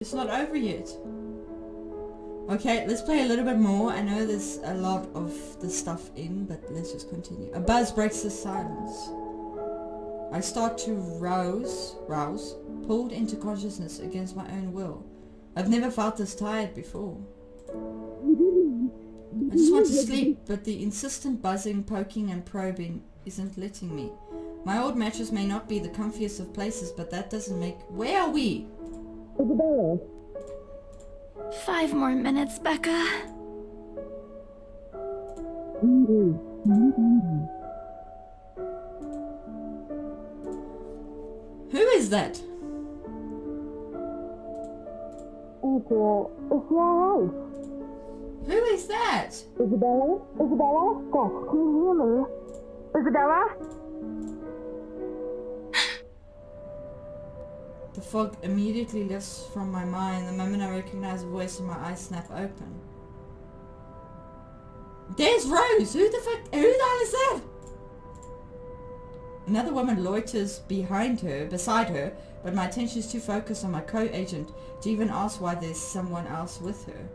It's not over yet. Okay, let's play a little bit more. I know there's a lot of the stuff in, but let's just continue. A buzz breaks the silence. I start to rouse, pulled into consciousness against my own will. I've never felt this tired before. I just want to sleep, but the insistent buzzing, poking and probing isn't letting me. My old mattress may not be the comfiest of places, but that doesn't make... Where are we? 5 more minutes, Becca. Who is that? Who is that? Isabella? Isabella? Gosh, can you hear me? Isabella? The fog immediately lifts from my mind the moment I recognize a voice and my eyes snap open. There's Rose! Who the hell is that? Another woman loiters beside her, but my attention is too focused on my co-agent to even ask why there's someone else with her.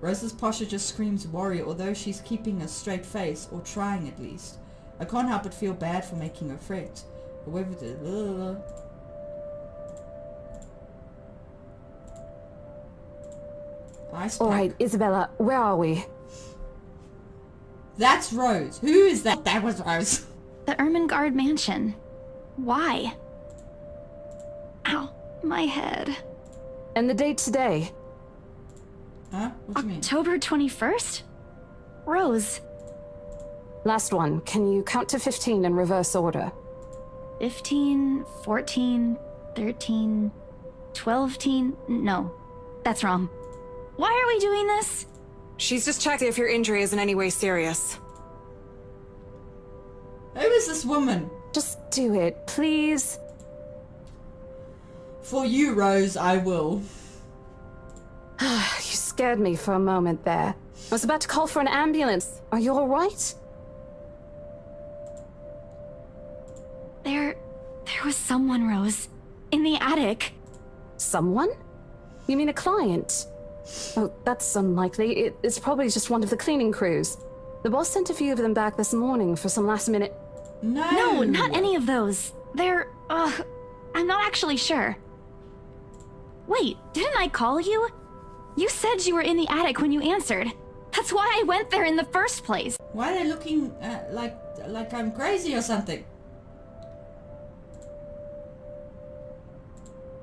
Rose's posture just screams worry, although she's keeping a straight face, or trying at least. I can't help but feel bad for making her fret. However, Alright, Isabella, where are we? That's Rose. Who is that? That was Rose. The Ermengarde mansion. Why? Ow, my head. And the date today? Huh? What do you mean? October 21st? Rose. Last one. Can you count to 15 in reverse order? 15, 14, 13, 12. No, that's wrong. Why are we doing this? She's just checking if your injury is in any way serious. Who is this woman? Just do it, please. For you, Rose, I will. You scared me for a moment there. I was about to call for an ambulance. Are you alright? There was someone, Rose. In the attic. Someone? You mean a client? Oh, that's unlikely. It's probably just one of the cleaning crews. The boss sent a few of them back this morning for some last minute... No, not any of those. They're, I'm not actually sure. Wait, didn't I call you? You said you were in the attic when you answered. That's why I went there in the first place. Why are they looking like I'm crazy or something?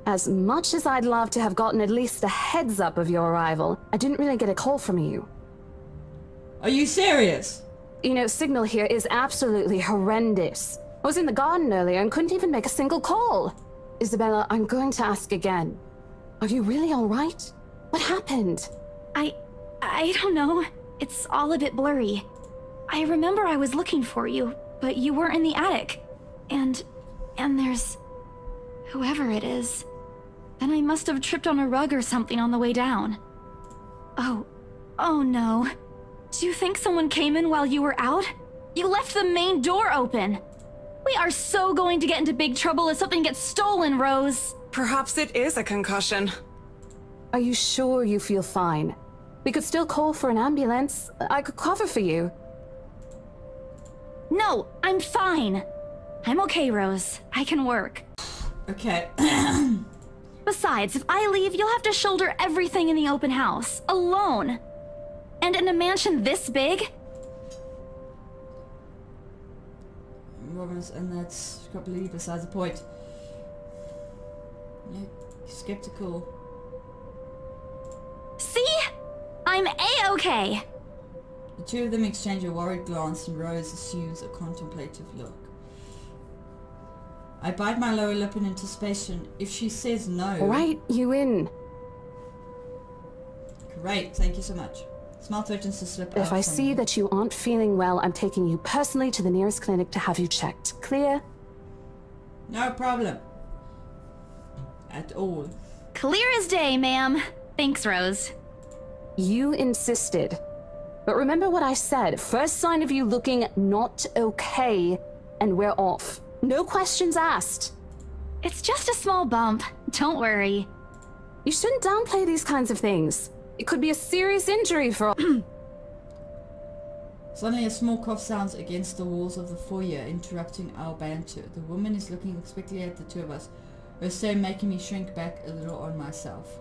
As much as I'd love to have gotten at least a heads up of your arrival, I didn't really get a call from you. Are you serious? You know, signal here is absolutely horrendous. I was in the garden earlier and couldn't even make a single call. Isabella, I'm going to ask again. Are you really all right? What happened? I don't know. It's all a bit blurry. I remember I was looking for you, but you weren't in the attic. And there's... whoever it is. Then I must have tripped on a rug or something on the way down. Oh no. Do you think someone came in while you were out? You left the main door open. We are so going to get into big trouble if something gets stolen, Rose. Perhaps it is a concussion. Are you sure you feel fine? We could still call for an ambulance. I could cover for you. No, I'm fine. I'm okay, Rose. I can work. Okay. Besides, if I leave, you'll have to shoulder everything in the open house, alone. And in a mansion this big? And that's completely besides the point. Yeah, skeptical. See? I'm A-okay. The two of them exchange a worried glance and Rose assumes a contemplative look. I bite my lower lip in anticipation. If she says no... Right, you in. Great, thank you so much. Smile threatens to slip out. If I see that you aren't feeling well, I'm taking you personally to the nearest clinic to have you checked. Clear? No problem. At all. Clear as day, ma'am. Thanks, Rose. You insisted. But remember what I said. First sign of you looking not okay, and we're off. No questions asked. It's just a small bump. Don't worry. You shouldn't downplay these kinds of things. It could be a serious injury for all. Suddenly a small cough sounds against the walls of the foyer, interrupting our banter. The woman is looking expectantly at the two of us, her stare making me shrink back a little on myself.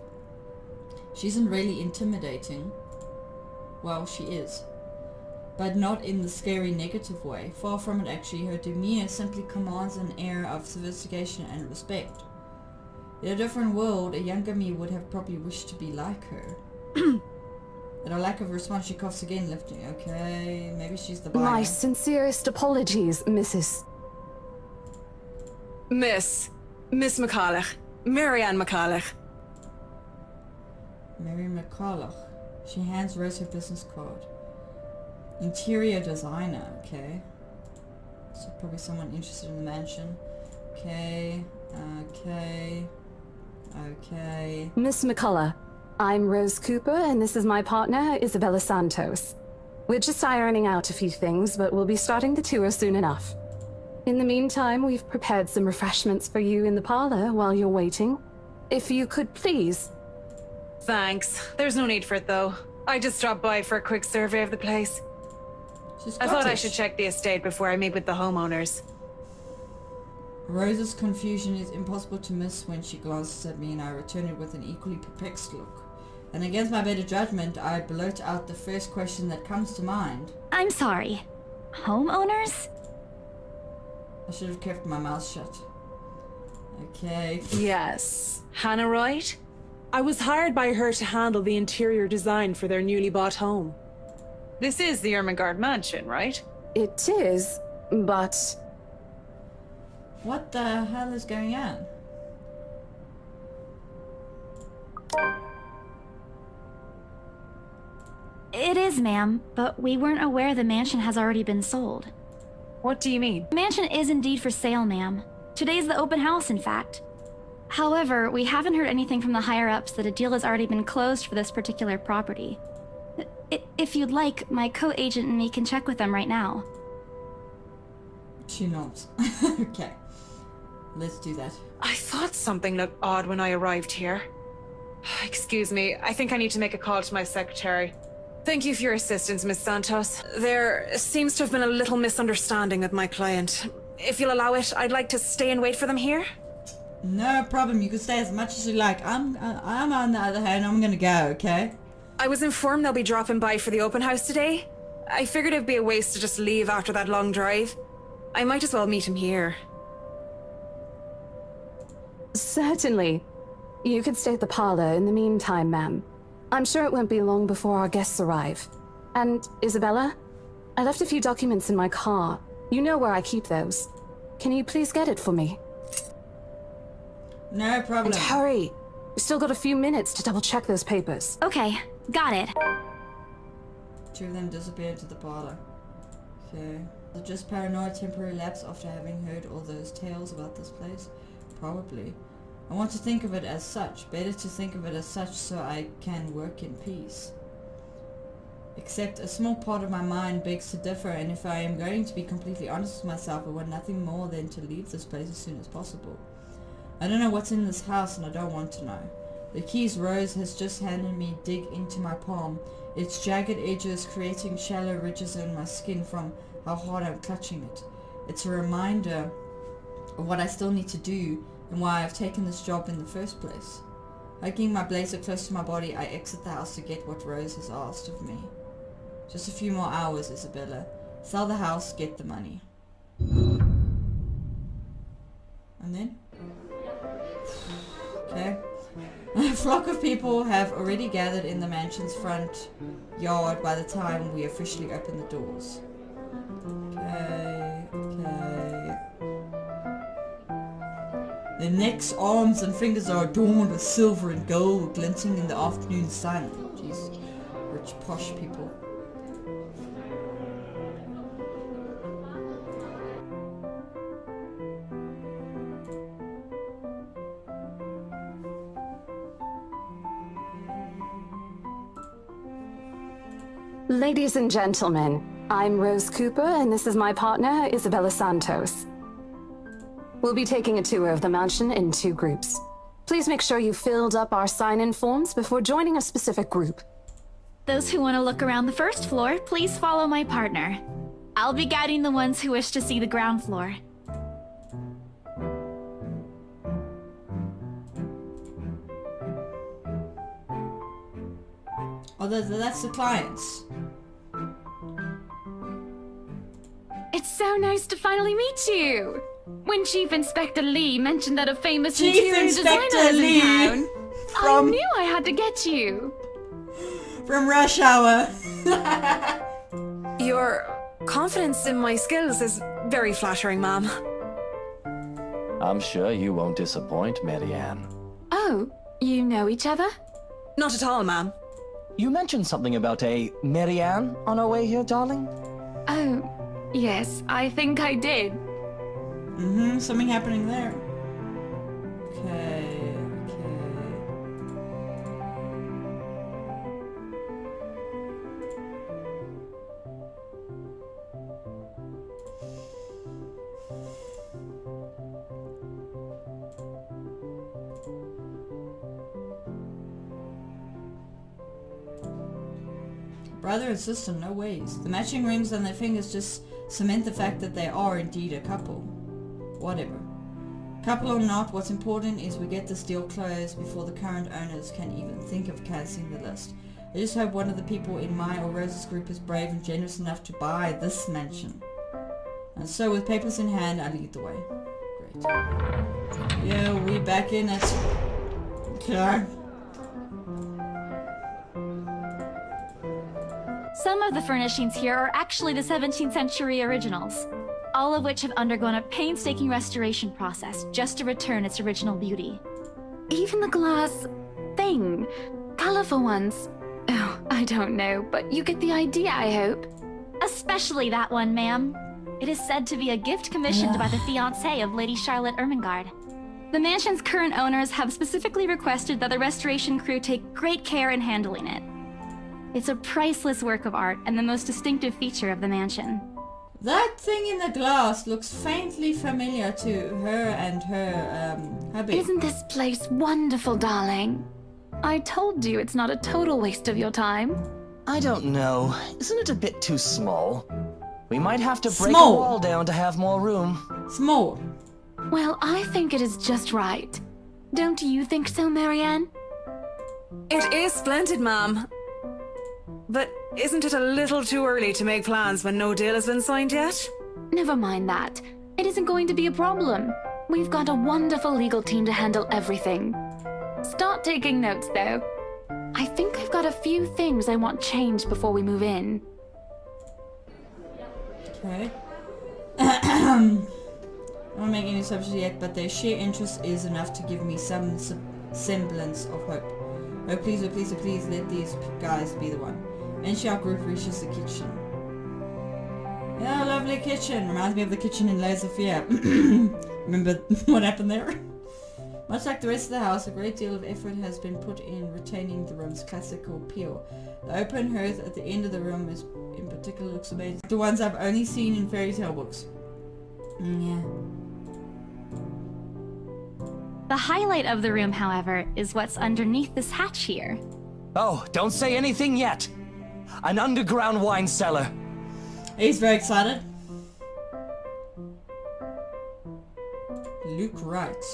She isn't really intimidating. Well, she is. But not in the scary negative way. Far from it actually. Her demeanor simply commands an air of sophistication and respect. In a different world, a younger me would have probably wished to be like her. At a lack of response, she coughs again, lifting. Okay, maybe she's the buyer. My sincerest apologies, Mrs. Miss McCulloch. Marianne McCulloch. Mary McCulloch. She hands Rose her business card. Interior designer, okay. So probably someone interested in the mansion. Okay. Miss McCullough, I'm Rose Cooper, and this is my partner, Isabella Santos. We're just ironing out a few things, but we'll be starting the tour soon enough. In the meantime, we've prepared some refreshments for you in the parlor while you're waiting. If you could please. Thanks. There's no need for it, though. I just dropped by for a quick survey of the place. She's I thought I Scottish. should check the estate before I meet with the homeowners. Rose's confusion is impossible to miss when she glances at me, and I return it with an equally perplexed look. And against my better judgment, I blurt out the first question that comes to mind. I'm sorry. Homeowners? I should have kept my mouth shut. Okay. Yes. Hannah Wright? I was hired by her to handle the interior design for their newly bought home. This is the Ermengarde mansion, right? It is, but... What the hell is going on? It is, ma'am, but we weren't aware the mansion has already been sold. What do you mean? The mansion is indeed for sale, ma'am. Today's the open house, in fact. However, we haven't heard anything from the higher-ups that a deal has already been closed for this particular property. If you'd like, my co-agent and me can check with them right now. She nods. Okay. Let's do that. I thought something looked odd when I arrived here. Excuse me, I think I need to make a call to my secretary. Thank you for your assistance, Miss Santos. There seems to have been a little misunderstanding with my client. If you'll allow it, I'd like to stay and wait for them here. No problem. You can stay as much as you like. I'm on the other hand, I'm gonna go, okay? I was informed they'll be dropping by for the open house today. I figured it'd be a waste to just leave after that long drive. I might as well meet him here. Certainly. You could stay at the parlor in the meantime, ma'am. I'm sure it won't be long before our guests arrive. And, Isabella, I left a few documents in my car. You know where I keep those. Can you please get it for me? No problem. And hurry! We've still got a few minutes to double-check those papers. Okay, got it. Two of them disappear into the parlor. Okay. Was it just paranoid temporary lapse after having heard all those tales about this place? Probably. I want to think of it as such. Better to think of it as such so I can work in peace. Except a small part of my mind begs to differ, and if I am going to be completely honest with myself, I want nothing more than to leave this place as soon as possible. I don't know what's in this house, and I don't want to know. The keys Rose has just handed me dig into my palm, its jagged edges creating shallow ridges in my skin from how hard I'm clutching it. It's a reminder of what I still need to do and why I've taken this job in the first place. Hugging my blazer close to my body, I exit the house to get what Rose has asked of me. Just a few more hours, Isabella. Sell the house, get the money. And then? Okay. A flock of people have already gathered in the mansion's front yard by the time we officially open the doors. Okay. Their necks, arms, and fingers are adorned with silver and gold glinting in the afternoon sun. Jeez. Rich, posh people. Ladies and gentlemen, I'm Rose Cooper, and this is my partner, Isabella Santos. We'll be taking a tour of the mansion in 2 groups. Please make sure you filled up our sign-in forms before joining a specific group. Those who want to look around the first floor, please follow my partner. I'll be guiding the ones who wish to see the ground floor. Oh, that's the clients. It's so nice to finally meet you! When Chief Inspector Lee mentioned that a famous Chief interior designer Inspector is Lee in town, I from- knew I had to get you. From Rush Hour. Your confidence in my skills is very flattering, ma'am. I'm sure you won't disappoint, Marianne. Oh, you know each other? Not at all, ma'am. You mentioned something about a Marianne on our way here, darling? Oh, yes, I think I did. Something happening there. Okay. Brother and sister, no ways. The matching rings on their fingers just cement the fact that they are indeed a couple. Whatever. Couple or not, what's important is we get this deal closed before the current owners can even think of cancelling the list. I just hope one of the people in my or Rose's group is brave and generous enough to buy this mansion. And so with papers in hand, I lead the way. Great. Yeah, we back in it. Okay. Some of the furnishings here are actually the 17th century originals, all of which have undergone a painstaking restoration process just to return its original beauty. Even the glass thing, colorful ones. Oh, I don't know, but you get the idea, I hope. Especially that one, ma'am. It is said to be a gift commissioned by the fiancé of Lady Charlotte Ermengarde. The mansion's current owners have specifically requested that the restoration crew take great care in handling it. It's a priceless work of art and the most distinctive feature of the mansion. That thing in the glass looks faintly familiar to her and her, hubby. Isn't this place wonderful, darling? I told you it's not a total waste of your time. I don't know. Isn't it a bit too small? We might have to break Small. a wall down to have more room. Small. Well, I think it is just right. Don't you think so, Marianne? It is splendid, ma'am. But isn't it a little too early to make plans when no deal has been signed yet? Never mind that. It isn't going to be a problem. We've got a wonderful legal team to handle everything. Start taking notes, though. I think I've got a few things I want changed before we move in. Okay. I don't make any assumptions yet, but their sheer interest is enough to give me some semblance of hope. Oh please, oh please, oh please, let these guys be the one. Eventually our group reaches the kitchen. Yeah, lovely kitchen. Reminds me of the kitchen in Layers of Fear. Remember what happened there? Much like the rest of the house, a great deal of effort has been put in retaining the room's classical appeal. The open hearth at the end of the room is, in particular, looks amazing. The ones I've only seen in fairy tale books. Yeah. The highlight of the room, however, is what's underneath this hatch here. Oh, don't say anything yet! An underground wine cellar. He's very excited. Luke Wright.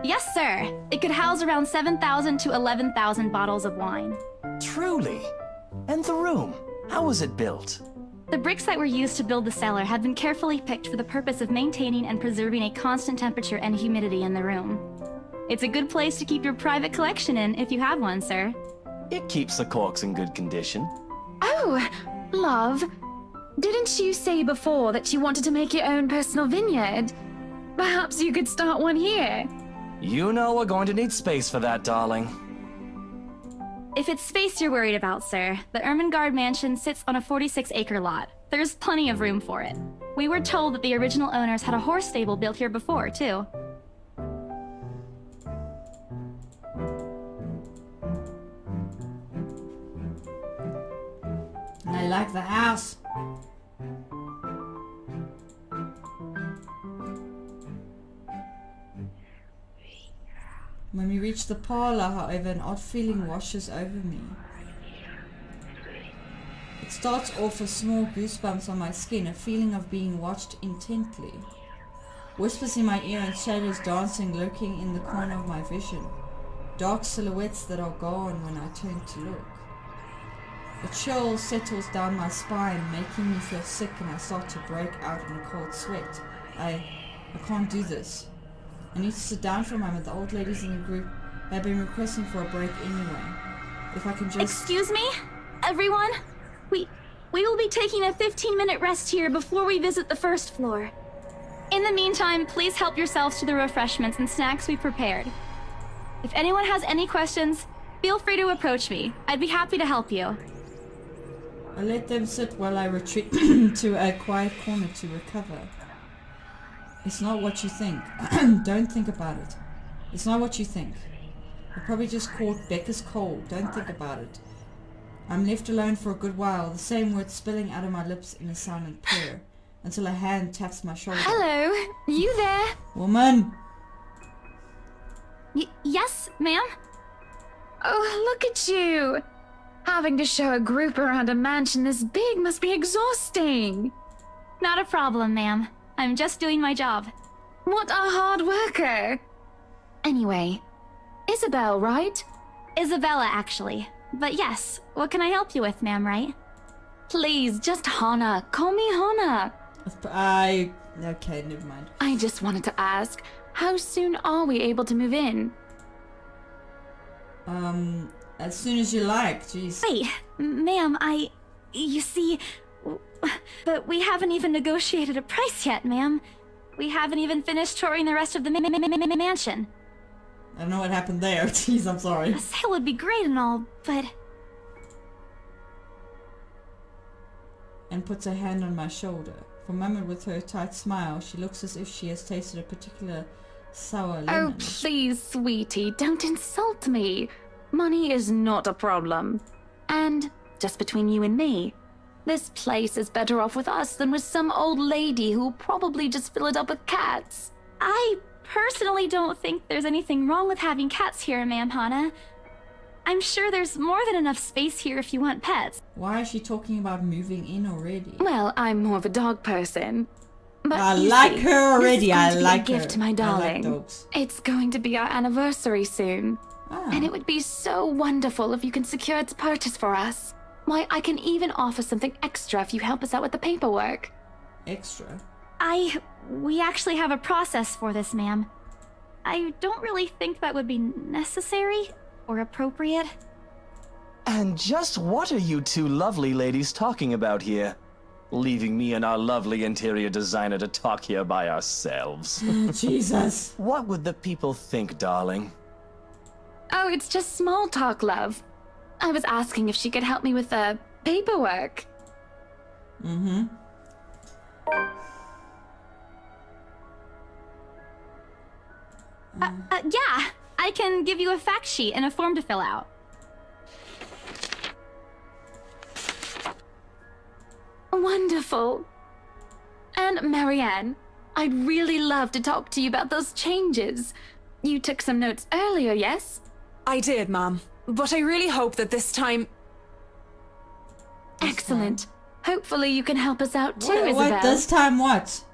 Yes, sir. It could house around 7,000 to 11,000 bottles of wine. Truly. And the room, how was it built? The bricks that were used to build the cellar have been carefully picked for the purpose of maintaining and preserving a constant temperature and humidity in the room. It's a good place to keep your private collection in if you have one, sir. It keeps the corks in good condition. Oh, love. Didn't you say before that you wanted to make your own personal vineyard? Perhaps you could start one here. You know we're going to need space for that, darling. If it's space you're worried about, sir, the Ermengarde mansion sits on a 46-acre lot. There's plenty of room for it. We were told that the original owners had a horse stable built here before, too. I like the house. When we reach the parlor, however, an odd feeling washes over me. It starts off as small goosebumps on my skin, a feeling of being watched intently. Whispers in my ear and shadows dancing, lurking in the corner of my vision. Dark silhouettes that are gone when I turn to look. A chill settles down my spine, making me feel sick, and I start to break out in a cold sweat. I can't do this. I need to sit down for a moment. The old ladies in the group have been requesting for a break anyway. If I can just... Excuse me, everyone? We will be taking a 15-minute rest here before we visit the first floor. In the meantime, please help yourselves to the refreshments and snacks we've prepared. If anyone has any questions, feel free to approach me. I'd be happy to help you. I let them sit while I retreat to a quiet corner to recover. It's not what you think. Don't think about it. It's not what you think. You probably just caught Becca's cold. Don't think about it. I'm left alone for a good while, the same words spilling out of my lips in a silent prayer, until a hand taps my shoulder. Hello, you there? Woman! Yes, ma'am? Oh, look at you! Having to show a group around a mansion this big must be exhausting. Not a problem, ma'am. I'm just doing my job. What a hard worker! Anyway, Isabel, right? Isabella, actually. But yes, what can I help you with, ma'am, right? Please, just Hana. Call me Hana. Okay, never mind. I just wanted to ask, how soon are we able to move in? As soon as you like, jeez. Wait, ma'am, you see... But we haven't even negotiated a price yet, ma'am. We haven't even finished touring the rest of the mansion. I don't know what happened there. Jeez, I'm sorry. A sale would be great and all, but... And puts her hand on my shoulder. For a moment, with her tight smile, she looks as if she has tasted a particular sour lemon. Oh, please, sweetie, don't insult me. Money is not a problem. And, just between you and me, this place is better off with us than with some old lady who'll probably just fill it up with cats. I personally don't think there's anything wrong with having cats here, ma'am Hana. I'm sure there's more than enough space here if you want pets. Why is she talking about moving in already? Well, I'm more of a dog person. But I you like see, her already. This is going I to be like a gift her. to my darling. I like dogs. It's going to be our anniversary soon. Ah. And it would be so wonderful if you can secure its purchase for us. Why, I can even offer something extra if you help us out with the paperwork. Extra? We actually have a process for this, ma'am. I don't really think that would be necessary or appropriate. And just what are you two lovely ladies talking about here? Leaving me and our lovely interior designer to talk here by ourselves. Jesus. What would the people think, darling? Oh, it's just small talk, love. I was asking if she could help me with the paperwork. Mm-hmm. Yeah, I can give you a fact sheet and a form to fill out. Wonderful. And Marianne, I'd really love to talk to you about those changes. You took some notes earlier, yes? I did, Mom. But I really hope that this time... Excellent. Hopefully you can help us out too, What, Isabel. this time what?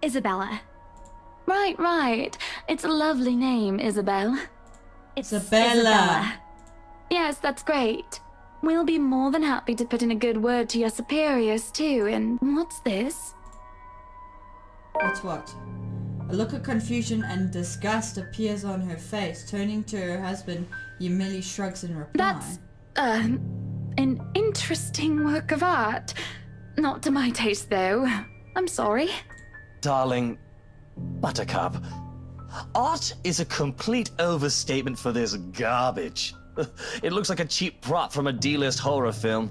Isabella. Right. It's a lovely name, Isabel. It's Isabella. Yes, that's great. We'll be more than happy to put in a good word to your superiors too, and what's this? What's what? A look of confusion and disgust appears on her face. Turning to her husband, he merely shrugs in reply. That's, an interesting work of art. Not to my taste, though. I'm sorry. Darling, Buttercup, art is a complete overstatement for this garbage. It looks like a cheap prop from a D-list horror film.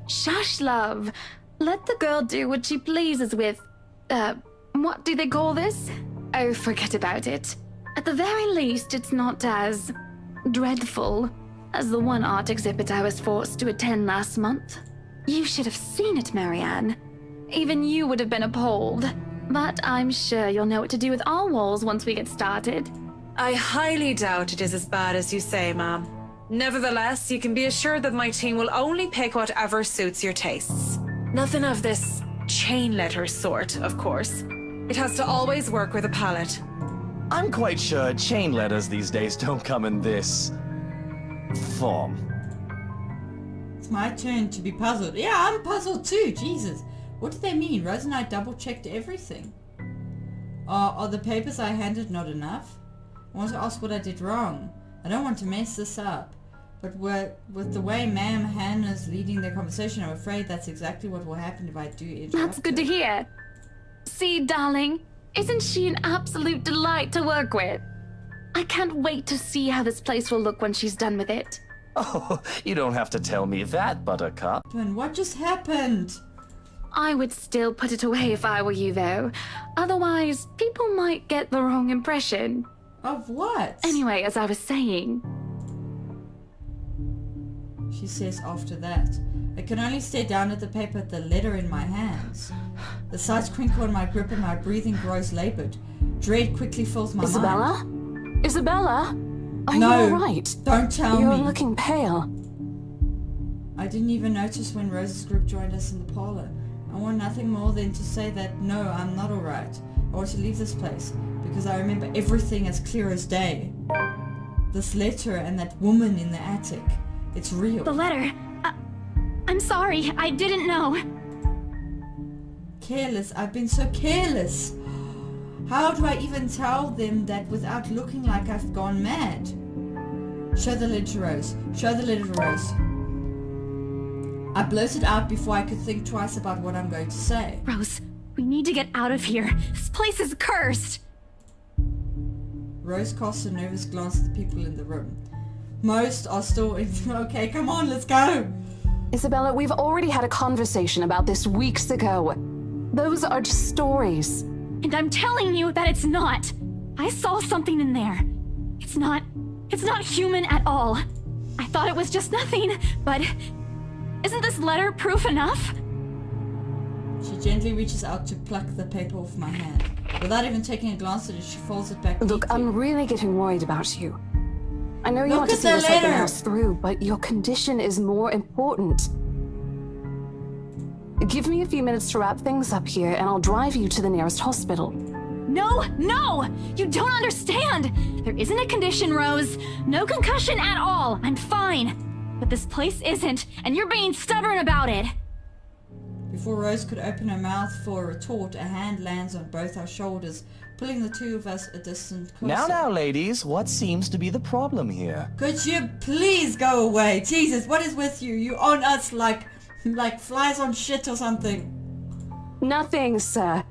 Shush, love. Let the girl do what she pleases with, what do they call this? Oh, forget about it. At the very least, it's not as dreadful as the one art exhibit I was forced to attend last month. You should have seen it, Marianne. Even you would have been appalled. But I'm sure you'll know what to do with our walls once we get started. I highly doubt it is as bad as you say, ma'am. Nevertheless, you can be assured that my team will only pick whatever suits your tastes. Nothing of this chain letter sort, of course. It has to always work with a palette. I'm quite sure chain letters these days don't come in this form. It's my turn to be puzzled. Yeah, I'm puzzled too. Jesus. What do they mean? Rose and I double-checked everything. Are the papers I handed not enough? I want to ask what I did wrong. I don't want to mess this up. But with the way Ma'am Hannah's leading the conversation, I'm afraid that's exactly what will happen if I do interrupt That's good to her. hear. See, darling, isn't she an absolute delight to work with? I can't wait to see how this place will look when she's done with it. Oh, you don't have to tell me that, Buttercup. And what just happened? I would still put it away if I were you, though. Otherwise, people might get the wrong impression. Of what? Anyway, as I was saying... She says after that. I can only stare down at the paper at the letter in my hands. The sides crinkle in my grip and my breathing grows labored. Dread quickly fills my Isabella? mind. Isabella? Are No, you alright? Don't tell You're me. looking pale. I didn't even notice when Rose's group joined us in the parlor. I want nothing more than to say that no, I'm not alright. I want to leave this place because I remember everything as clear as day. This letter and that woman in the attic. It's real. The letter... I'm sorry, I didn't know. Careless. I've been so careless. How do I even tell them that without looking like I've gone mad? Show the letter to Rose. Show the letter to Rose. I blurted out before I could think twice about what I'm going to say. Rose, we need to get out of here. This place is cursed. Rose casts a nervous glance at the people in the room. Most are still in... Okay, come on, let's go! Isabella, we've already had a conversation about this weeks ago. Those are just stories. And I'm telling you that it's not. I saw something in there. It's not human at all. I thought it was just nothing, but isn't this letter proof enough? She gently reaches out to pluck the paper off my hand. Without even taking a glance at it, she folds it back Look, neatly. I'm really getting worried about you. I know you Look want to at see the this open letter. house through, but your condition is more important. Give me a few minutes to wrap things up here, and I'll drive you to the nearest hospital. No! You don't understand! There isn't a condition, Rose. No concussion at all. I'm fine. But this place isn't, and you're being stubborn about it. Before Rose could open her mouth for a retort, a hand lands on both our shoulders, pulling the two of us a distant closer. Now, ladies, what seems to be the problem here? Could you please go away? Jesus, what is with you? You on us like flies on shit or something. Nothing, sir.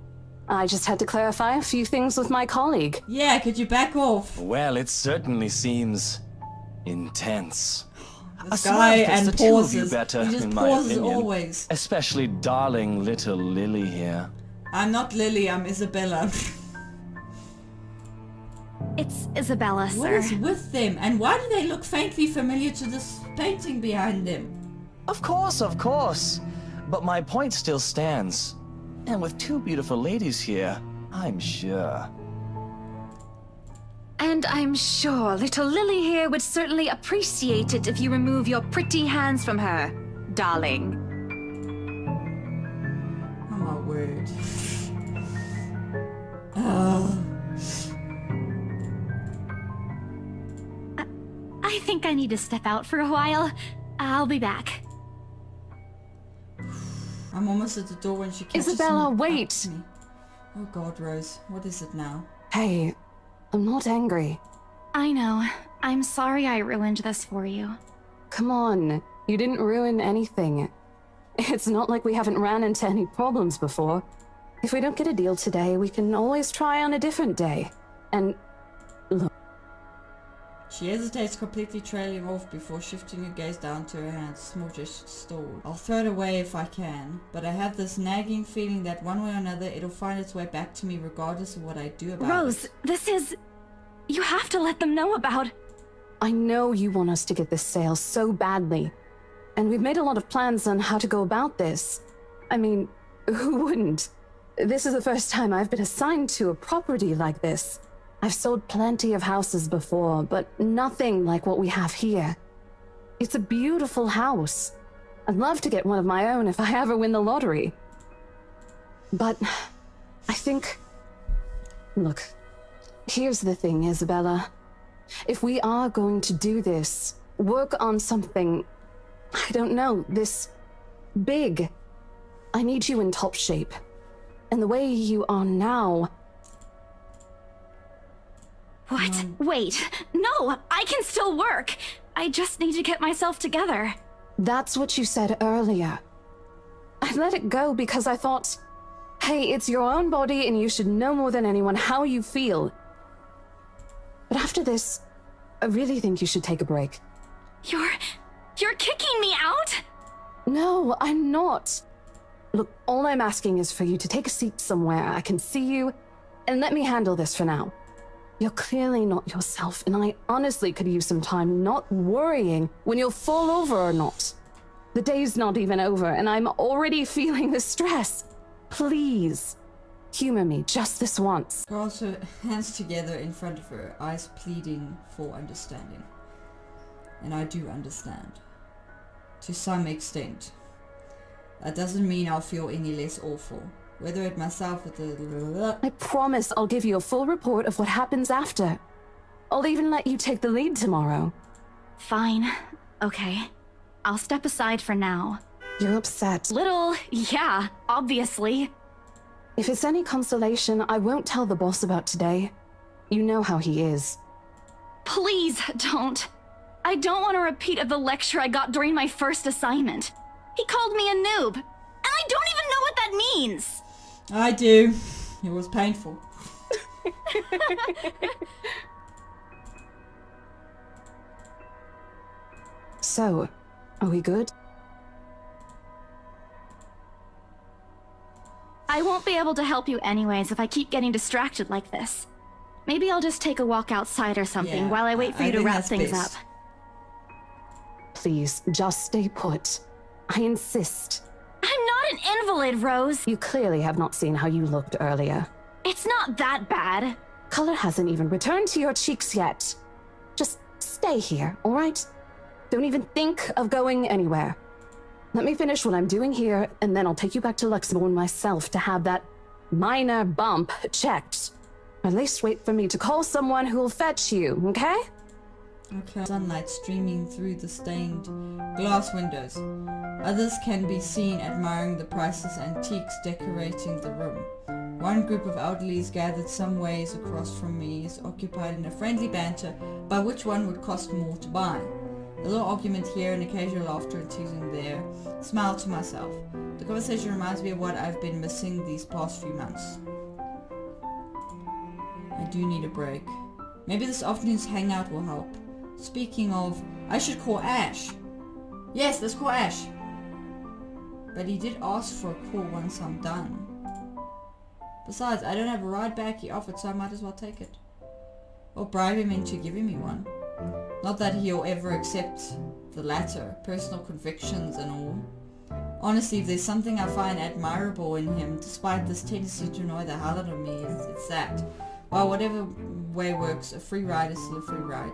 I just had to clarify a few things with my colleague. Yeah, could you back off? Well, it certainly seems intense. This A guy smile fits and the two of you pauses. better, He just in my pauses opinion. always. Especially darling little Lily here. I'm not Lily, I'm Isabella. It's Isabella, What sir. is with them? And why do they look faintly familiar to this painting behind them? Of course. But my point still stands. And with two beautiful ladies here, I'm sure. And I'm sure little Lily here would certainly appreciate it if you remove your pretty hands from her, darling. Oh my word. Oh. I think I need to step out for a while. I'll be back. I'm almost at the door when she catches Isabella, me up wait. to me. Oh God, Rose. What is it now? Hey, I'm not angry. I know. I'm sorry I ruined this for you. Come on, you didn't ruin anything. It's not like we haven't ran into any problems before. If we don't get a deal today, we can always try on a different day. And She hesitates, completely trailing off before shifting her gaze down to her hands, small gesture to stall. I'll throw it away if I can, but I have this nagging feeling that one way or another it'll find its way back to me regardless of what I do about Rose, it. this is... You have to let them know about... I know you want us to get this sale so badly. And we've made a lot of plans on how to go about this. I mean, who wouldn't? This is the first time I've been assigned to a property like this. I've sold plenty of houses before, but nothing like what we have here. It's a beautiful house. I'd love to get one of my own if I ever win the lottery. But I think... Look, here's the thing, Isabella. If we are going to do this, work on something, I don't know, this big, I need you in top shape. And the way you are now... What? Wait. No, I can still work. I just need to get myself together. That's what you said earlier. I let it go because I thought, hey, it's your own body and you should know more than anyone how you feel. But after this, I really think you should take a break. You're kicking me out? No, I'm not. Look, all I'm asking is for you to take a seat somewhere I can see you, and let me handle this for now. You're clearly not yourself, and I honestly could use some time not worrying when you'll fall over or not. The day's not even over, and I'm already feeling the stress. Please, humor me just this once. Girls, her hands together in front of her, eyes pleading for understanding. And I do understand. To some extent. That doesn't mean I'll feel any less awful. Whether it myself with the... I promise I'll give you a full report of what happens after. I'll even let you take the lead tomorrow. Fine. Okay. I'll step aside for now. You're upset. Little, yeah, obviously. If it's any consolation, I won't tell the boss about today. You know how he is. Please don't. I don't want a repeat of the lecture I got during my first assignment. He called me a noob, and I don't even know what that means. I do. It was painful. So, are we good? I won't be able to help you anyways if I keep getting distracted like this. Maybe I'll just take a walk outside or something Yeah, while I wait for I you to think wrap that's things best. up. Please, just stay put. I insist. I'm not an invalid, Rose. You clearly have not seen how you looked earlier. It's not that bad. Color hasn't even returned to your cheeks yet. Just stay here, all right? Don't even think of going anywhere. Let me finish what I'm doing here, and then I'll take you back to Luxembourg myself to have that minor bump checked. At least wait for me to call someone who'll fetch you, okay? Okay. Sunlight streaming through the stained glass windows. Others can be seen admiring the priceless antiques decorating the room. One group of elderlies gathered some ways across from me is occupied in a friendly banter about which one would cost more to buy. A little argument here and occasional laughter and teasing there. Smile to myself. The conversation reminds me of what I've been missing these past few months. I do need a break. Maybe this afternoon's hangout will help. Speaking of, I should call Ash. Yes, let's call Ash. But he did ask for a call once I'm done. Besides, I don't have a ride back he offered, so I might as well take it. Or bribe him into giving me one. Not that he'll ever accept the latter, personal convictions and all. Honestly, if there's something I find admirable in him, despite this tendency to annoy the hell out of me, it's that. Well, whatever way works, a free ride is still a free ride.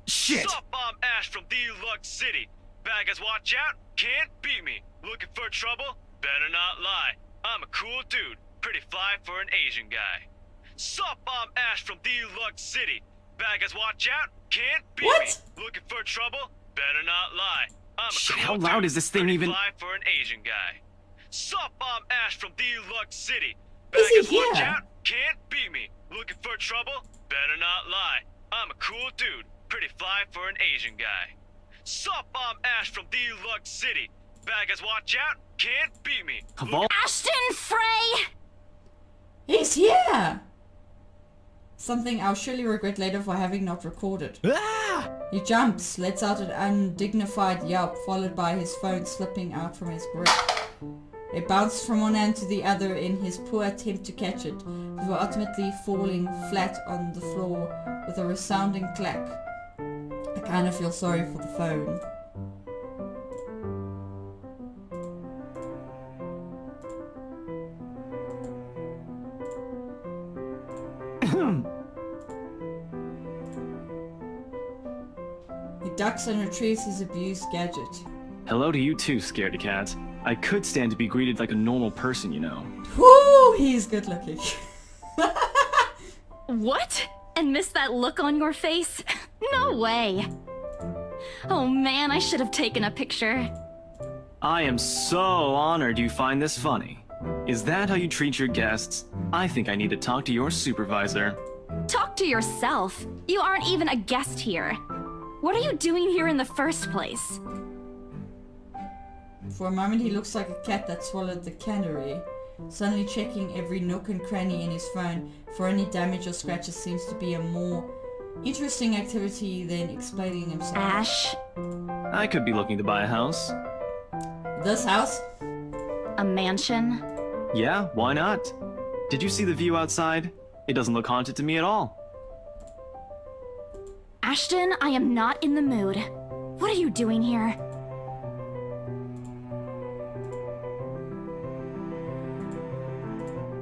Shit! Sup, I'm Ash from Deluxe City. Baggers, watch out, can't beat me. Looking for trouble? Better not lie. I'm a cool dude, pretty fly for an Asian guy. Sup, I'm Ash from Deluxe City. Baggers, watch out, can't beat me. Looking for trouble? Better not lie. I'm a Shit, cool how loud dude, is this thing pretty even? fly for an Asian guy. Sup, I'm Ash from Deluxe City. Is he Baggers, watch here? out, can't beat me. Looking for trouble? Better not lie. I'm a cool dude, pretty fly for an Asian guy. Sup, I'm Ash from Deluxe City. Baggers, watch out, can't beat me. Of all Ashton Frey! He's here! Something I'll surely regret later for having not recorded. Ah! He jumps, lets out an undignified yelp, followed by his phone slipping out from his grip. It bounced from one hand to the other in his poor attempt to catch it, before ultimately falling flat on the floor with a resounding clack. I kind of feel sorry for the phone. He ducks and retrieves his abused gadget. Hello to you too, scaredy cat. I could stand to be greeted like a normal person, you know. Whoo! He's good looking. What? And miss that look on your face? No way. Oh man, I should have taken a picture. I am so honored you find this funny. Is that how you treat your guests? I think I need to talk to your supervisor. Talk to yourself. You aren't even a guest here. What are you doing here in the first place? For a moment he looks like a cat that swallowed the cannery, suddenly checking every nook and cranny in his phone for any damage or scratches seems to be a more interesting activity than explaining himself. Ash? I could be looking to buy a house. This house? A mansion? Yeah, why not? Did you see the view outside? It doesn't look haunted to me at all. Ashton, I am not in the mood. What are you doing here?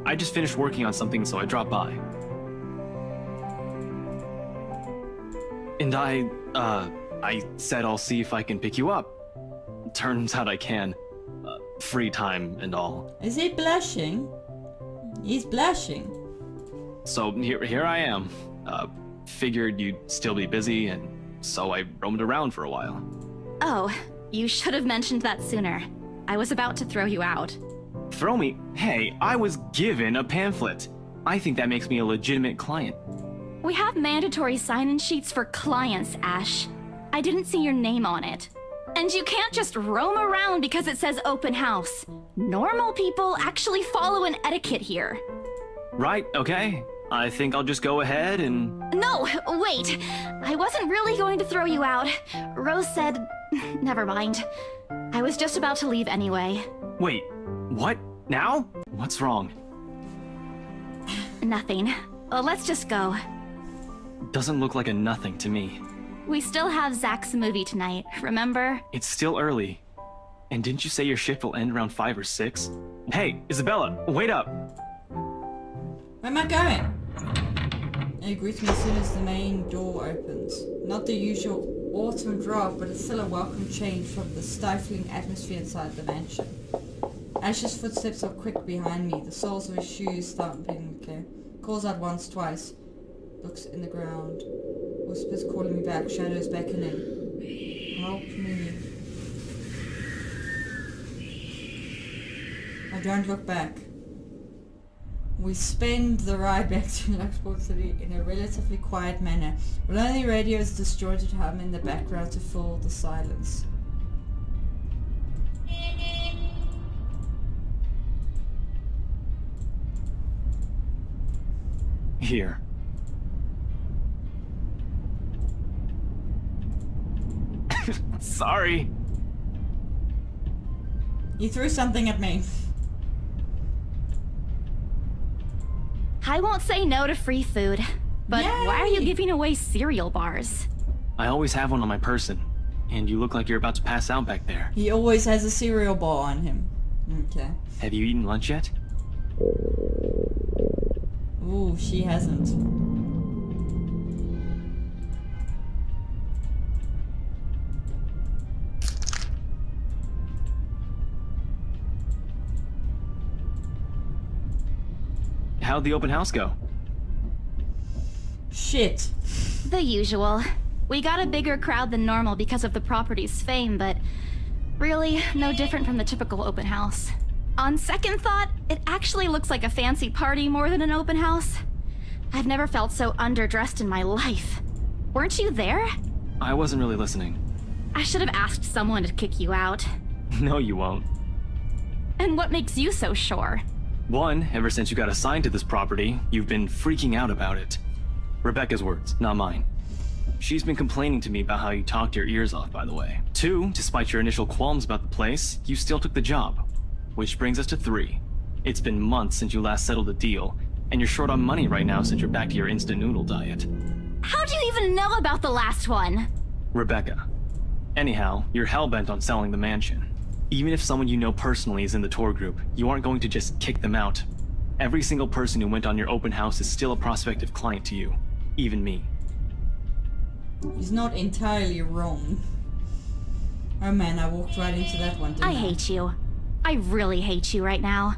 I just finished working on something, so I dropped by. And I said I'll see if I can pick you up. Turns out I can. Free time and all. Is he blushing? He's blushing. So here I am. Figured you'd still be busy, and so I roamed around for a while. Oh, you should have mentioned that sooner. I was about to throw you out. Throw me? Hey, I was given a pamphlet. I think that makes me a legitimate client. We have mandatory sign-in sheets for clients, Ash. I didn't see your name on it. And you can't just roam around because it says open house. Normal people actually follow an etiquette here. Right, okay. I think I'll just go ahead and... No, wait. I wasn't really going to throw you out. Rose said... Never mind. I was just about to leave anyway. Wait, what? Now? What's wrong? Nothing. Let's just go. Doesn't look like a nothing to me. We still have Zach's movie tonight, remember? It's still early. And didn't you say your shift will end around 5 or 6? Hey, Isabella, wait up! Where am I going? He greets me as soon as the main door opens. Not the usual autumn draft, but it's still a welcome change from the stifling atmosphere inside the mansion. Ash's footsteps are quick behind me, the soles of his shoes thumping. Okay. Calls out once, twice. Looks in the ground. Whispers calling me back, shadows beckoning. Help me. I don't look back. We spend the ride back to Luxport City in a relatively quiet manner, with only radio's disjointed hum in the background to fill the silence. Here. Sorry. You threw something at me. I won't say no to free food. But why are you Yay! giving away cereal bars? I always have one on my person, and you look like you're about to pass out back there. He always has a cereal bar on him. Okay. Have you eaten lunch yet? Ooh, she hasn't. How'd the open house go? Shit. The usual. We got a bigger crowd than normal because of the property's fame, but really no different from the typical open house. On second thought, it actually looks like a fancy party more than an open house. I've never felt so underdressed in my life. Weren't you there? I wasn't really listening. I should have asked someone to kick you out. No, you won't. And what makes you so sure? One, ever since you got assigned to this property, you've been freaking out about it. Rebecca's words, not mine. She's been complaining to me about how you talked your ears off, by the way. Two, despite your initial qualms about the place, you still took the job. Which brings us to three. It's been months since you last settled a deal, and you're short on money right now since you're back to your instant noodle diet. How'd you even know about the last one? Rebecca. Anyhow, you're hellbent on selling the mansion. Even if someone you know personally is in the tour group, you aren't going to just kick them out. Every single person who went on your open house is still a prospective client to you. Even me. He's not entirely wrong. Oh man, I walked right into that one, didn't I? I hate you. I really hate you right now.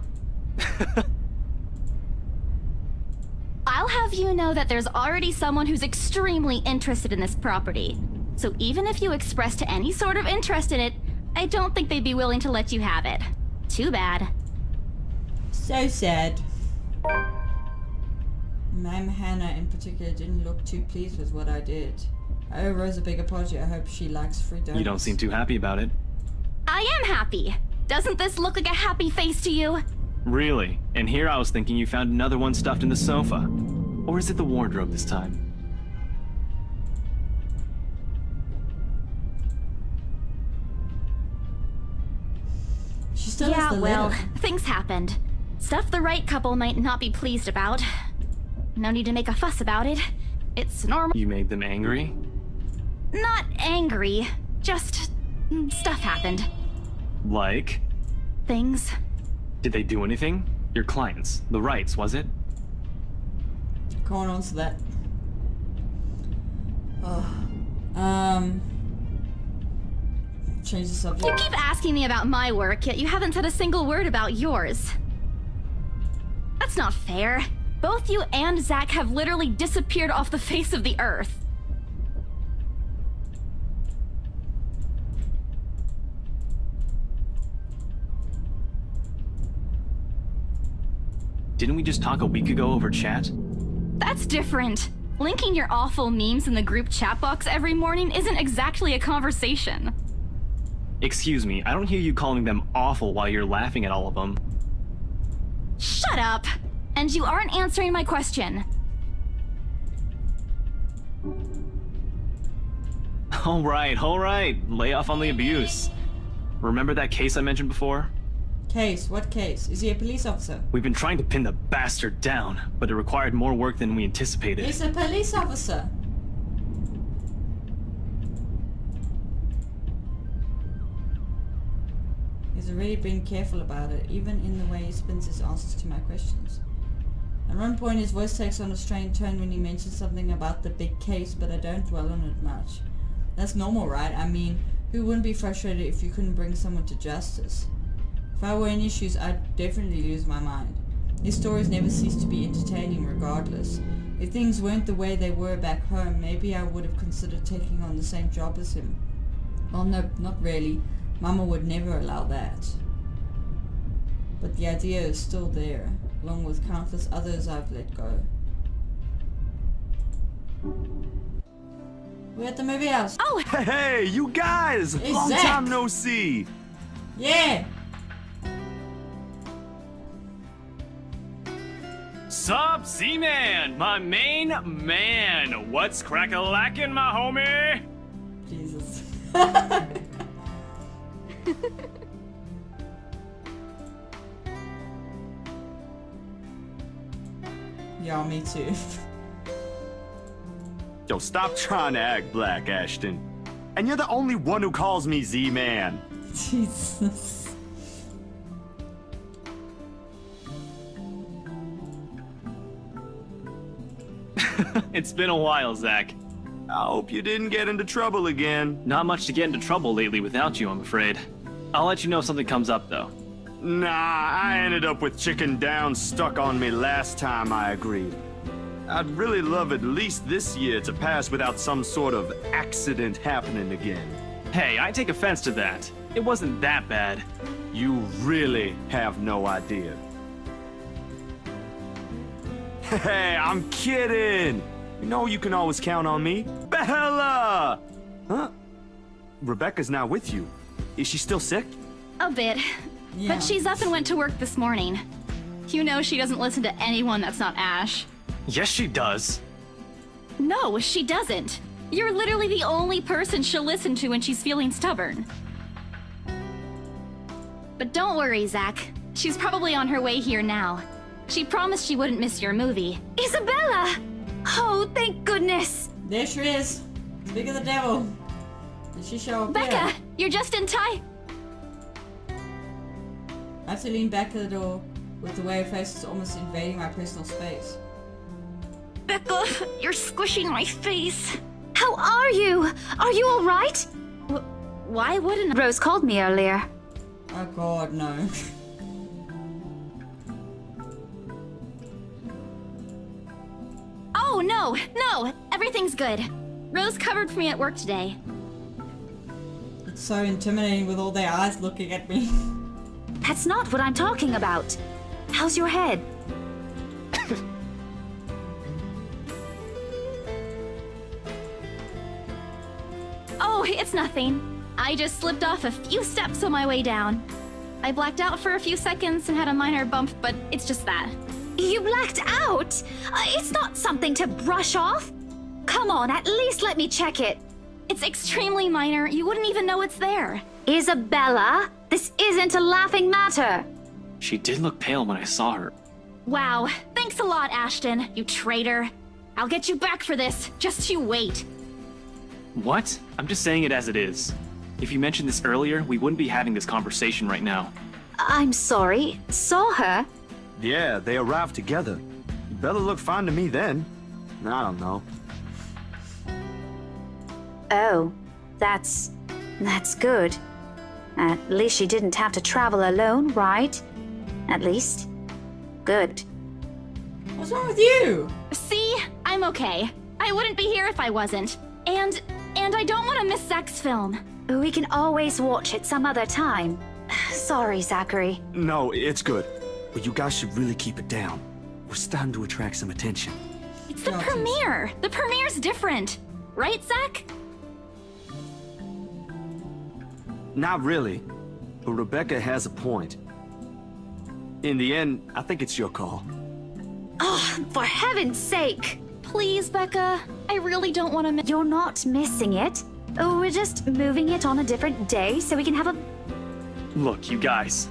I'll have you know that there's already someone who's extremely interested in this property. So even if you expressed any sort of interest in it, I don't think they'd be willing to let you have it. Too bad. So sad. Ma'am Hannah in particular didn't look too pleased with what I did. I owe Rose a big apology. I hope she likes free donuts. You don't seem too happy about it. I am happy. Doesn't this look like a happy face to you? Really? And here I was thinking you found another one stuffed in the sofa. Or is it the wardrobe this time? She still has the well, letter. things happened. Stuff the right couple might not be pleased about. No need to make a fuss about it. It's normal. You made them angry? Not angry. Just stuff happened. Like? Things. Did they do anything? Your clients. The rights, was it? Can't answer that. Change the subject. You keep asking me about my work, yet you haven't said a single word about yours. That's not fair. Both you and Zach have literally disappeared off the face of the earth. Didn't we just talk a week ago over chat? That's different. Linking your awful memes in the group chat box every morning isn't exactly a conversation. Excuse me, I don't hear you calling them awful while you're laughing at all of them. Shut up! And you aren't answering my question. All right. Lay off on the abuse. Remember that case I mentioned before? Case? What case? Is he a police officer? We've been trying to pin the bastard down, but it required more work than we anticipated. He's a police officer. He's already been careful about it, even in the way he spins his answers to my questions. At one point his voice takes on a strained tone when he mentions something about the big case, but I don't dwell on it much. That's normal, right? I mean, who wouldn't be frustrated if you couldn't bring someone to justice? If I were in issues, I'd definitely lose my mind. His stories never cease to be entertaining regardless. If things weren't the way they were back home, maybe I would have considered taking on the same job as him. Well, no, not really. Mama would never allow that. But the idea is still there, along with countless others I've let go. We're at the movie house. Oh! Hey, you guys! Hey, Long Zach. time no see! Yeah! Sup, Z-Man, my main man. What's crack-a-lackin', my homie? Jesus. Yeah, me too. Yo, stop trying to act black, Ashton. And you're the only one who calls me Z-Man. Jesus. It's been a while, Zach. I hope you didn't get into trouble again. Not much to get into trouble lately without you, I'm afraid. I'll let you know if something comes up, though. Nah, I ended up with chicken down stuck on me last time I agreed. I'd really love at least this year to pass without some sort of accident happening again. Hey, I take offense to that. It wasn't that bad. You really have no idea. Hey, I'm kidding! You know you can always count on me. Bella! Huh? Rebecca's not with you. Is she still sick? A bit. Yeah. But she's up and went to work this morning. You know she doesn't listen to anyone that's not Ash. Yes, she does. No, she doesn't. You're literally the only person she'll listen to when she's feeling stubborn. But don't worry, Zach. She's probably on her way here now. She promised she wouldn't miss your movie. Isabella! Oh, thank goodness! There she is. Speak of the devil. Did she show up Becca, here? you're just in time. I have to lean back to the door. with the way her face is almost invading my personal space. Becca, you're squishing my face. How are you? Are you all right? Why wouldn't Rose called me earlier? Oh god, no. Oh, no, everything's good. Rose covered for me at work today. It's so intimidating with all their eyes looking at me. That's not what I'm talking about. How's your head? Oh, it's nothing. I just slipped off a few steps on my way down. I blacked out for a few seconds and had a minor bump, but it's just that. You blacked out? It's not something to brush off. Come on, at least let me check it. It's extremely minor. You wouldn't even know it's there. Isabella, this isn't a laughing matter. She did look pale when I saw her. Wow, thanks a lot, Ashton, you traitor. I'll get you back for this. Just you wait. What? I'm just saying it as it is. If you mentioned this earlier, we wouldn't be having this conversation right now. I'm sorry. Saw her? Yeah, they arrived together. Bella looked fine to me then. I don't know. Oh, that's good. At least she didn't have to travel alone, right? At least. Good. What's wrong with you? See? I'm okay. I wouldn't be here if I wasn't. And I don't want to miss Zach's film. We can always watch it some other time. Sorry, Zachary. No, it's good. But you guys should really keep it down. We're starting to attract some attention. It's the premiere. The premiere's different. Right, Zach? Not really. But Rebecca has a point. In the end, I think it's your call. Oh, for heaven's sake! Please, Becca. I really don't want to miss... You're not missing it. Oh, we're just moving it on a different day so we can have a... Look, you guys.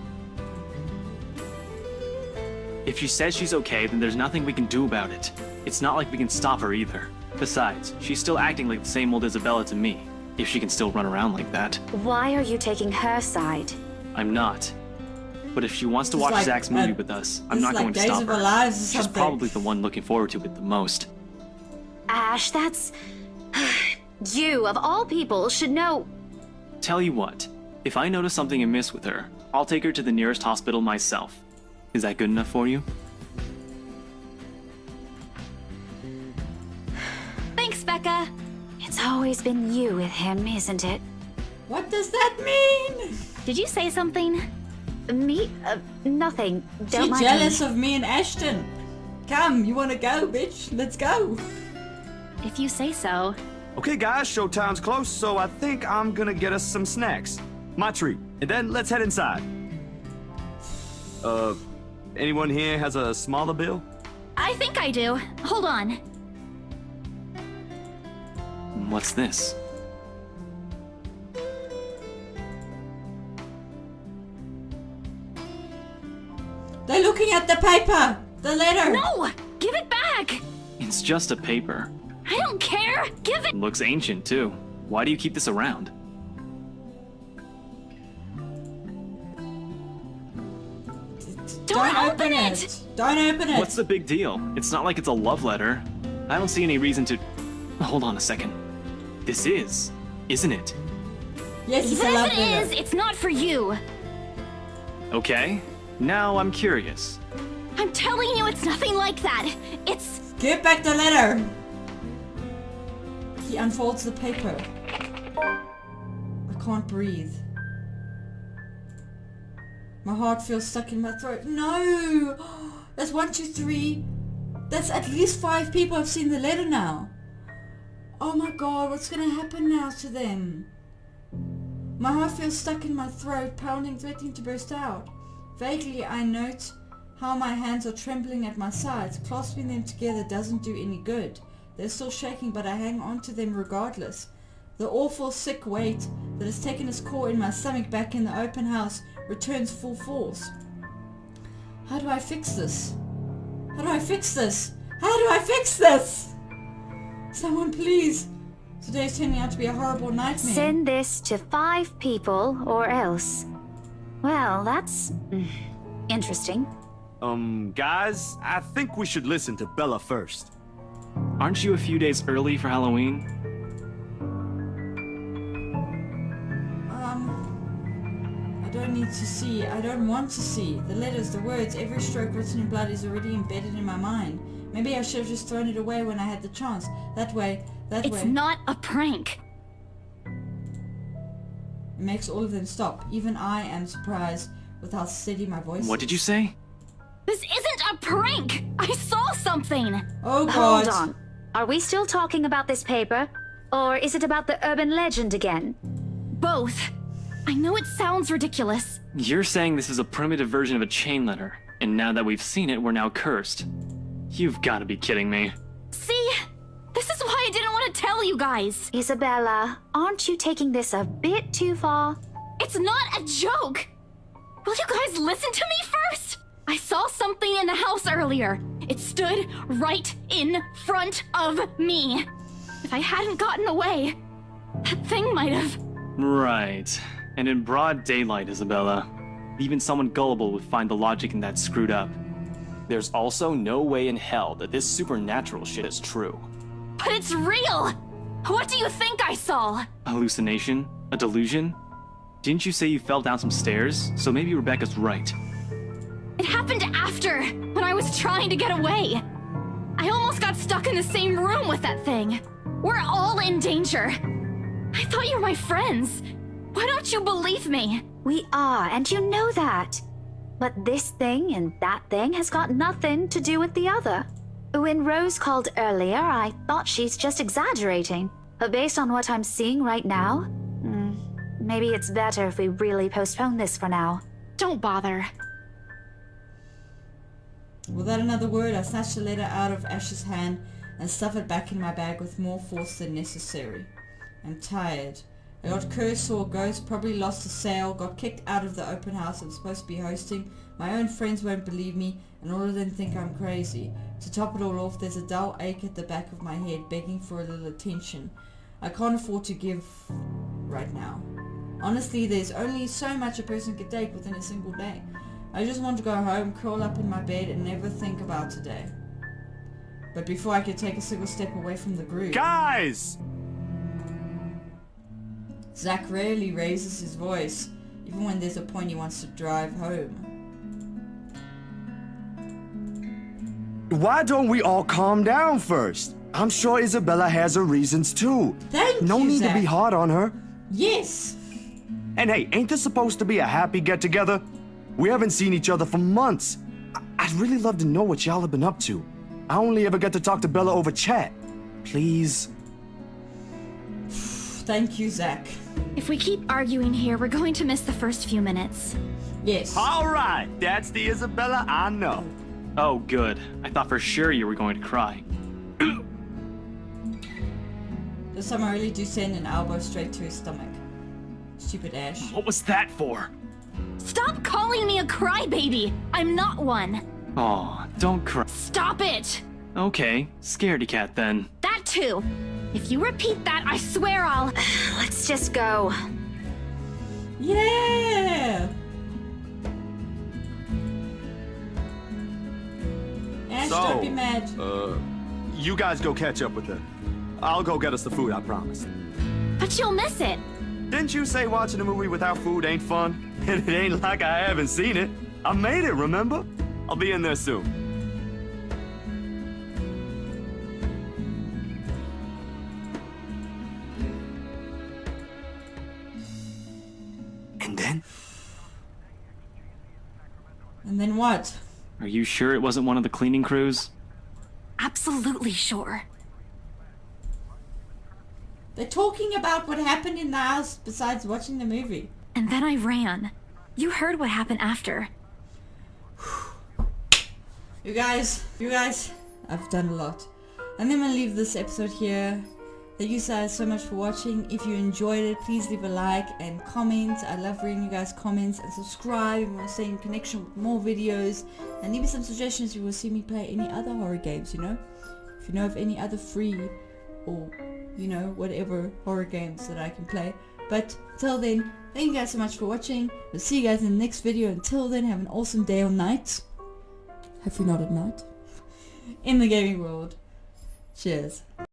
If she says she's okay, then there's nothing we can do about it. It's not like we can stop her either. Besides, she's still acting like the same old Isabella to me, if she can still run around like that. Why are you taking her side? I'm not. But if she wants to It's watch like, Zach's movie with us, I'm not going to Days stop of her. Our Lives or She's something. probably the one looking forward to it the most. Ash, that's... You, of all people, should know... Tell you what, if I notice something amiss with her, I'll take her to the nearest hospital myself. Is that good enough for you? Thanks, Becca. It's always been you with him, isn't it? What does that mean? Did you say something? Me? Nothing. Don't She's mind jealous me. of me and Ashton. Come, you wanna go, bitch? Let's go. If you say so. Okay, guys, showtime's close, so I think I'm gonna get us some snacks. My treat. And then let's head inside. Anyone here has a smaller bill? I think I do. Hold on. What's this? They're looking at the paper. The letter. No! Give it back! It's just a paper. I don't care! Give it! Looks ancient, too. Why do you keep this around? Don't open it. Don't open it. What's the big deal? It's not like it's a love letter. I don't see any reason to... Hold on a second. This is, isn't it? Yes, it's a Even love if it letter. is, it's not for you. Okay, now I'm curious. I'm telling you, it's nothing like that. It's... Give back the letter. He unfolds the paper. I can't breathe. My heart feels stuck in my throat. No! That's 1, 2, 3. That's at least 5 people have seen the letter now. Oh my god, what's gonna happen now to them? My heart feels stuck in my throat, pounding, threatening to burst out. Vaguely, I note how my hands are trembling at my sides. Clasping them together doesn't do any good. They're still shaking, but I hang on to them regardless. The awful sick weight that has taken its core in my stomach back in the open house returns full force. How do I fix this? How do I fix this? How do I fix this? Someone please. Today's turning out to be a horrible nightmare. Send this to 5 people or else. Well, that's... interesting. Guys, I think we should listen to Bella first. Aren't you a few days early for Halloween? I don't need to see. I don't want to see. The letters, the words, every stroke written in blood is already embedded in my mind. Maybe I should have just thrown it away when I had the chance. That way. It's not a prank. It makes all of them stop. Even I am surprised with how steady my voice What is. did you say? This isn't a prank! I saw something! Oh god. Hold on. Are we still talking about this paper? Or is it about the urban legend again? Both. I know it sounds ridiculous. You're saying this is a primitive version of a chain letter, and now that we've seen it, we're now cursed. You've got to be kidding me. See? This is why I didn't want to tell you guys. Isabella, aren't you taking this a bit too far? It's not a joke! Will you guys listen to me first? I saw something in the house earlier. It stood right in front of me. If I hadn't gotten away, that thing might have... Right. And in broad daylight, Isabella. Even someone gullible would find the logic in that screwed up. There's also no way in hell that this supernatural shit is true. But it's real! What do you think I saw? A hallucination? A delusion? Didn't you say you fell down some stairs? So maybe Rebecca's right. It happened after, when I was trying to get away. I almost got stuck in the same room with that thing. We're all in danger. I thought you were my friends. Why don't you believe me? We are, and you know that. But this thing and that thing has got nothing to do with the other. When Rose called earlier, I thought she's just exaggerating. But based on what I'm seeing right now, maybe it's better if we really postpone this for now. Don't bother. Without another word, I snatched the letter out of Ash's hand and stuffed it back in my bag with more force than necessary. I'm tired. I got cursed, saw a ghost, probably lost a sale, got kicked out of the open house I'm supposed to be hosting. My own friends won't believe me, and all of them think I'm crazy. To top it all off, there's a dull ache at the back of my head begging for a little attention. I can't afford to give right now. Honestly, there's only so much a person can take within a single day. I just want to go home, curl up in my bed, and never think about today. But before I could take a single step away from the group... Guys! Zach rarely raises his voice, even when there's a point he wants to drive home. Why don't we all calm down first? I'm sure Isabella has her reasons too. Thank no you, need Zach. to be hard on her. Yes! And hey, ain't this supposed to be a happy get-together? We haven't seen each other for months. I'd really love to know what y'all have been up to. I only ever get to talk to Bella over chat. Please. Thank you, Zach. If we keep arguing here, we're going to miss the first few minutes. Yes. All right, that's the Isabella I know. Oh, good. I thought for sure you were going to cry. This time I really do send an elbow straight to his stomach. Stupid Ash. What was that for? Stop calling me a crybaby! I'm not one! Aw, don't cry. Stop it! Okay, scaredy cat then. That too! If you repeat that, I swear I'll... Let's just go. Yeah! Ash, don't be mad. You guys go catch up with her. I'll go get us the food, I promise. But you'll miss it! Didn't you say watching a movie without food ain't fun? And it ain't like I haven't seen it. I made it, remember? I'll be in there soon. And then? And then what? Are you sure it wasn't one of the cleaning crews? Absolutely sure. They're talking about what happened in the house besides watching the movie. And then I ran. You heard what happened after. You guys, I've done a lot. I'm gonna leave this episode here. Thank you guys so much for watching. If you enjoyed it, please leave a like and comment. I love reading you guys' comments, and subscribe if you want to stay in connection with more videos. And leave me some suggestions if you want to see me play any other horror games, you know? If you know of any other free or, you know, whatever horror games that I can play. But till then, thank you guys so much for watching. We'll see you guys in the next video. Until then, have an awesome day or night. Hopefully not at night. In the gaming world. Cheers.